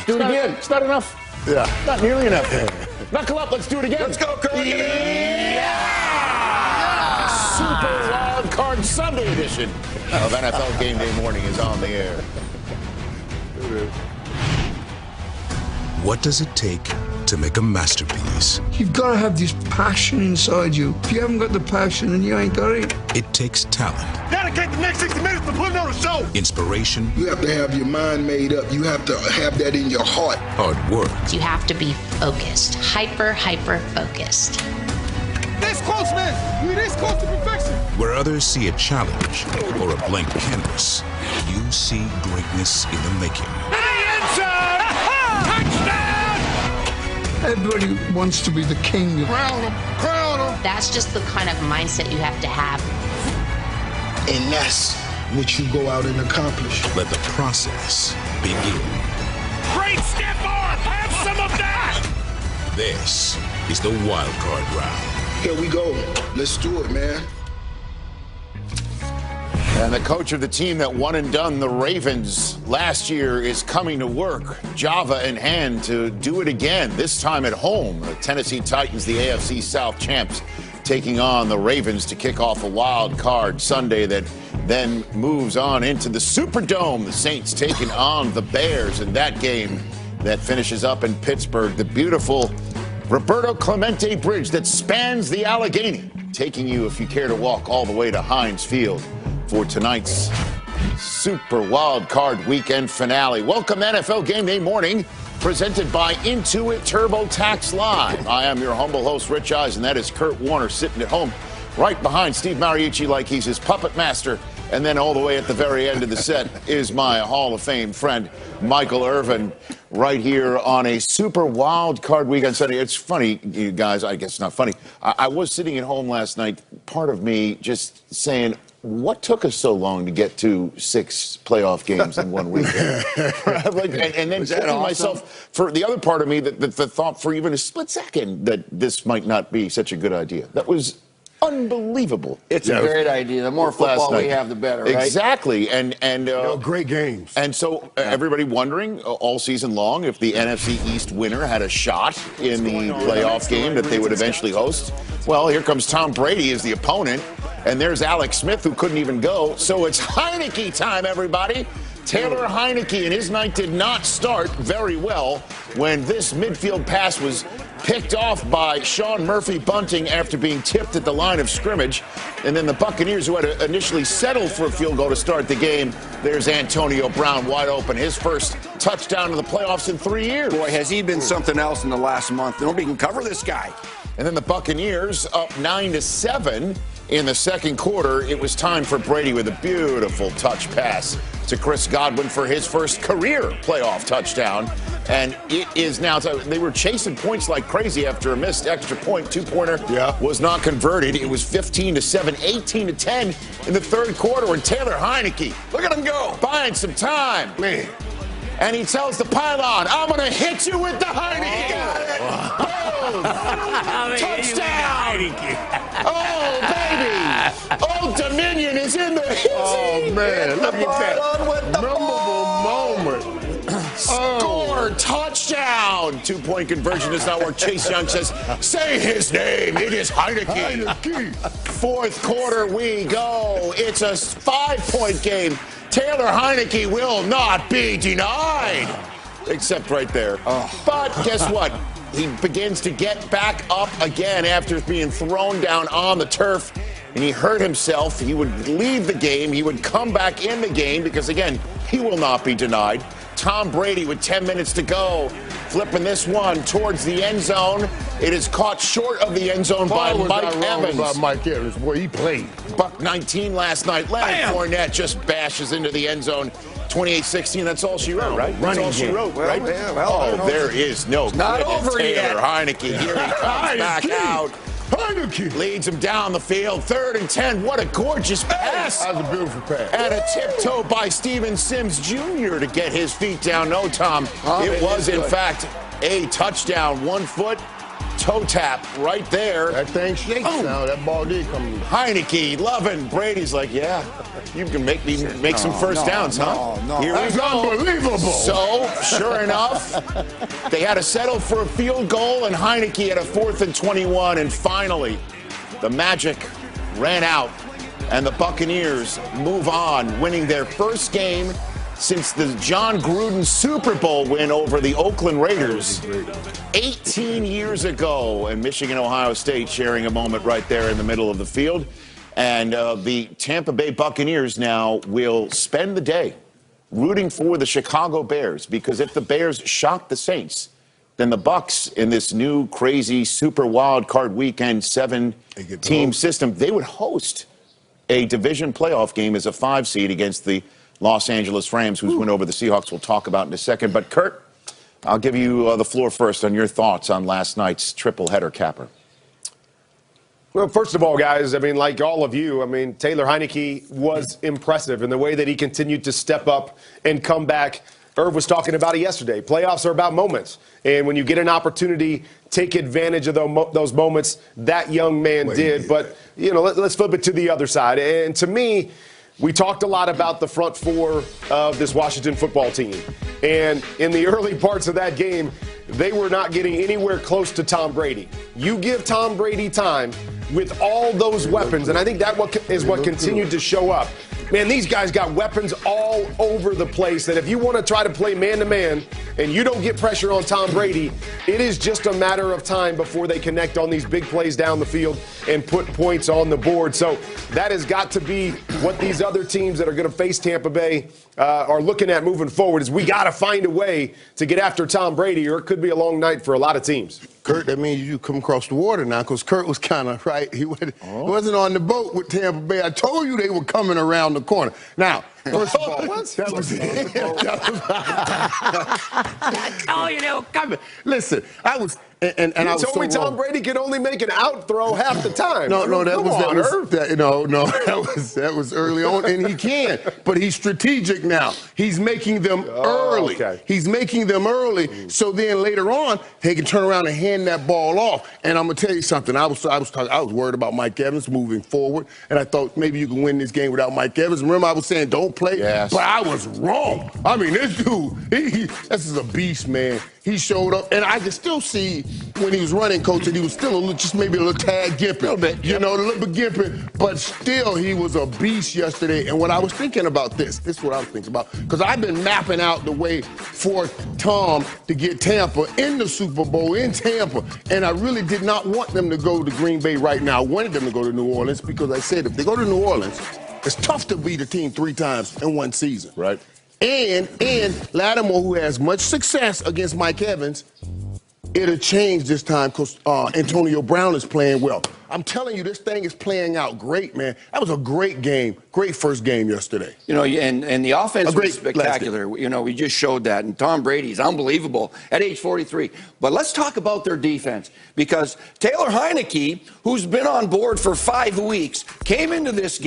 Do it again. It's not enough. Yeah. Not nearly enough. Knuckle up. Let's do it again. Let's go, Kirk. Yeah! Super Wild Card Sunday edition of NFL Game Day Morning is on the air. What does it take to make a masterpiece? You've got to have this passion inside you. If you haven't got the passion, then you ain't got it. It takes talent. Dedicate the next 60 minutes to putting on a show. Inspiration. You have to have your mind made up. You have to have that in your heart. Hard work. You have to be focused, hyper focused. This close, man. We're this close to perfection. Where others see a challenge or a blank canvas, you see greatness in the making. Everybody wants to be the king. Crown him. That's just the kind of mindset you have to have. And that's what you go out and accomplish. Let the process begin. Great stiff arm. Have some of that. This is the wild card round. Here we go. Let's do it, man. And the coach of the team that won and done the Ravens last year is coming to work, Java in hand, to do it again, this time at home. The Tennessee Titans, the AFC South champs, taking on the Ravens to kick off a wild card Sunday that then moves on into the Superdome. The Saints taking on the Bears in that game that finishes up in Pittsburgh. The beautiful Roberto Clemente Bridge that spans the Allegheny, taking you, if you care to walk, all the way to Heinz Field for tonight's Super Wild Card Weekend finale. Welcome to NFL Game Day Morning, presented by Intuit TurboTax Live. I am your humble host, Rich Eisen. That is Kurt Warner sitting at home right behind Steve Mariucci like he's his puppet master. And then all the way at the very end of the set is my Hall of Fame friend, Michael Irvin, right here on a Super Wild Card Weekend Sunday. It's funny, you guys, I guess not funny. I was sitting at home last night, part of me just saying, what took us so long to get to 6 playoff games in one weekend? and then kicking myself for the other part of me that thought for even a split second that this might not be such a good idea. That was unbelievable. It's a great idea. The more football we have, the better, right? Exactly. And great games. And so everybody wondering all season long if the NFC East winner had a shot in the playoff game that they would eventually host. Well, here comes Tom Brady as the opponent. And there's Alex Smith, who couldn't even go. So it's Heineke time, everybody. Taylor Heineke, and his night did not start very well when this midfield pass was picked off by Sean Murphy Bunting after being tipped at the line of scrimmage. And then the Buccaneers, who had initially settled for a field goal to start the game, there's Antonio Brown wide open. His first touchdown to the playoffs in 3 years. Boy, has he been something else in the last month. Nobody can cover this guy. And then the Buccaneers up 9-7 in the second quarter. It was time for Brady with a beautiful touch pass to Chris Godwin for his first career playoff touchdown. And it is now, they were chasing points like crazy after a missed extra point. Two-pointer was not converted. It was 15-7, 18-10 in the third quarter. And Taylor Heineke, look at him go, buying some time. Man. And he tells the pylon, I'm going to hit you with the Heineke. Touchdown. Oh, baby. Old Dominion is in the hit. Oh, man. Look at that. Memorable moment. Score, touchdown. 2-point conversion does not work. Chase Young says, say his name. It is Heineke. Fourth quarter we go. It's a 5-point game. Taylor Heineke will not be denied. Except right there. But guess what? He begins to get back up again after being thrown down on the turf. And he hurt himself. He would leave the game. He would come back in the game because, again, he will not be denied. Tom Brady with 10 minutes to go, flipping this one towards the end zone. It is caught short of the end zone by Mike Evans. About Mike Evans, boy, he played. Buck 19 last night. Leonard Fournette just bashes into the end zone. 28-16, that's all she wrote, right? That's all she wrote, right? There is no not over Taylor Heineke. Here he comes back out. Heineke leads him down the field. 3rd and 10. What a gorgeous pass. That was a beautiful pass. And a tiptoe by Steven Sims Jr. to get his feet down. No, Tom. It was, in fact, a touchdown. 1 foot toe tap right there. That thing shakes now. That ball did come. Heineke loving. Brady's like, yeah. You can make some first downs, huh? No. Here we go. Unbelievable. So, sure enough, they had to settle for a field goal, and Heineke had a 4th and 21, and finally, the magic ran out, and the Buccaneers move on, winning their first game since the John Gruden Super Bowl win over the Oakland Raiders 18 years ago. And Michigan, Ohio State sharing a moment right there in the middle of the field. And the Tampa Bay Buccaneers now will spend the day rooting for the Chicago Bears, because if the Bears shock the Saints, then the Bucs in this new crazy super wild card weekend 7-team system, they would host a division playoff game as a 5 seed against the Los Angeles Rams, whose win over the Seahawks we'll talk about in a second. But, Kurt, I'll give you the floor first on your thoughts on last night's triple-header capper. Well, first of all, guys, I mean, like all of you, I mean, Taylor Heineke was impressive in the way that he continued to step up and come back. Irv was talking about it yesterday. Playoffs are about moments. And when you get an opportunity, take advantage of those moments. That young man did. But, you know, let's flip it to the other side. And to me, we talked a lot about the front four of this Washington football team. And in the early parts of that game, they were not getting anywhere close to Tom Brady. You give Tom Brady time with all those weapons, and I think that is what continued to show up. Man, these guys got weapons all over the place that if you want to try to play man-to-man and you don't get pressure on Tom Brady, it is just a matter of time before they connect on these big plays down the field and put points on the board. So that has got to be what these other teams that are going to face Tampa Bay are looking at moving forward, is we got to find a way to get after Tom Brady, or it could be a long night for a lot of teams. Kurt, that means you come across the water now, because Kurt was kind of right. He wasn't on the boat with Tampa Bay. I told you they were coming around the corner. Now, first of all, that was it. I told you they were coming. Listen, I was. And I was told me Tom Brady could only make an out throw half the time. No, that was early on, and he can, but he's strategic now. He's making them early. Okay. He's making them early, so then later on they can turn around and hand that ball off. And I'm gonna tell you something. I was worried about Mike Evans moving forward, and I thought maybe you can win this game without Mike Evans. Remember, I was saying don't play, but I was wrong. I mean, this dude, this is a beast, man. He showed up, and I can still see when he was running, Coach, that he was still just maybe a little tad gimpy. A little bit, a little bit gimpy, but still he was a beast yesterday. And what I was thinking about this is what I was thinking about, because I've been mapping out the way for Tom to get Tampa in the Super Bowl in Tampa, and I really did not want them to go to Green Bay right now. I wanted them to go to New Orleans, because I said if they go to New Orleans, it's tough to beat a team 3 times in one season. Right. And Lattimore, who has much success against Mike Evans, it'll change this time because Antonio Brown is playing well. I'm telling you, this thing is playing out great, man. That was a great game, great first game yesterday. You know, and the offense was spectacular. You know, we just showed that. And Tom Brady's unbelievable at age 43. But let's talk about their defense, because Taylor Heineke, who's been on board for 5 weeks, came into this game